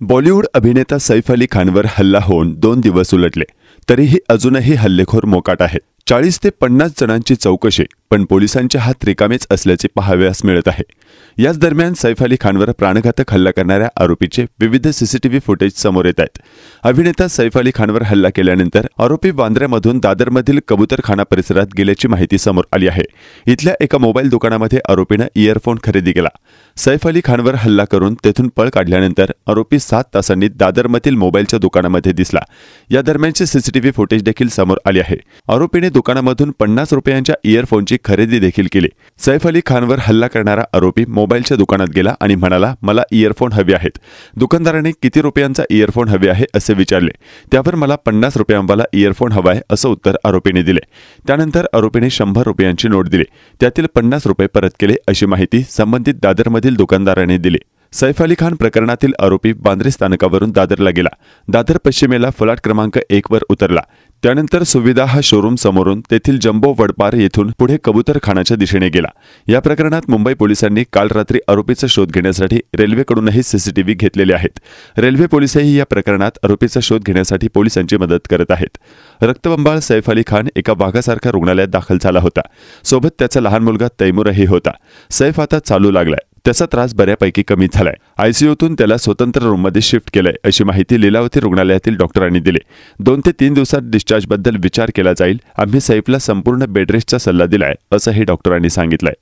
बॉलिवूड अभिनेता सैफ अली खानवर हल्ला होऊन 2 दिवस उलटले, तरीही अजूनही हल्लेखोर मोकाट आहेत. 40 ते 50 जणांची चौकशी, पण पोलिसांचे हात रिकामेच असल्याचे पाहावयास मिळत आहे. याच दरम्यान सैफ अली खानवर प्राणघातक हल्ला करणाऱ्या आरोपीचे विविध सीसीटीव्ही फुटेज समोर येत आहेत. अभिनेता सैफ अली खानवर हल्ला केल्यानंतर आरोपी वांद्र्यामधून दादरमधील कबूतरखाना परिसरात गेल्याची माहिती समोर आली आहे. इथल्या एका मोबाईल दुकानामध्ये आरोपीनं इयरफोन खरेदी केला. सैफ अली खानवर हल्ला करून तेथून पळ काढल्यानंतर आरोपी 7 तासांनी दादरमधील मोबाईलच्या दुकानामध्ये दिसला. या दरम्यानचे सीसीटीव्ही फुटेज देखील समोर आले आहे. आरोपीने दुकानामधून 50 रुपयांच्या इयरफोनची खरेदी देखील केली. सैफ अली खानवर हल्ला करणारा आरोपी मोबाईलच्या दुकानात गेला आणि म्हणाला, मला इयरफोन हवे आहेत. दुकानदाराने किती रुपयांचा इयरफोन हवे आहे असे विचारले. त्यावर मला 50 रुपयांवाला इयरफोन हवा आहे असं उत्तर आरोपीने दिले. त्यानंतर आरोपीने 100 रुपयांची नोट दिली. त्यातील 50 रुपये परत केले अशी माहिती संबंधित दादरमधील दुकानदाराने दिली. सैफ अली खान प्रकरणातील आरोपी वांद्रे स्थानकावरून दादरला गेला. दादर पश्चिमेला फलाट क्रमांक 1 वर उतरला. त्यानंतर सुविधा हा शोरूम समोरून तेथील जम्बो वडपार येथून पुढे कबूतरखानाच्या दिशेने गेला. या प्रकरणात मुंबई पोलिसांनी काल रात्री आरोपीचा शोध घेण्यासाठी रेल्वेकडूनही सीसीटीव्ही घेतलेले आहेत. रेल्वे पोलिसही या प्रकरणात आरोपीचा शोध घेण्यासाठी पोलिसांची मदत करत आहेत. रक्तबंबाळ सैफ अली खान एका वाघासारखा रुग्णालयात दाखल झाला होता. सोबत त्याचा लहान मुलगा तैमूरही होता. सैफ आता चालू लागलाय. त्याचा त्रास बऱ्यापैकी कमी झालाय. आयसीयूतून त्याला स्वतंत्र रूममध्ये शिफ्ट केलंय अशी माहिती लीलावती रुग्णालयातील डॉक्टरांनी दिली. 2 ते 3 दिवसात डिस्चार्जबद्दल विचार केला जाईल. आम्ही सैफला संपूर्ण बेडरेस्टचा सल्ला दिलाय असंही डॉक्टरांनी सांगितलंय.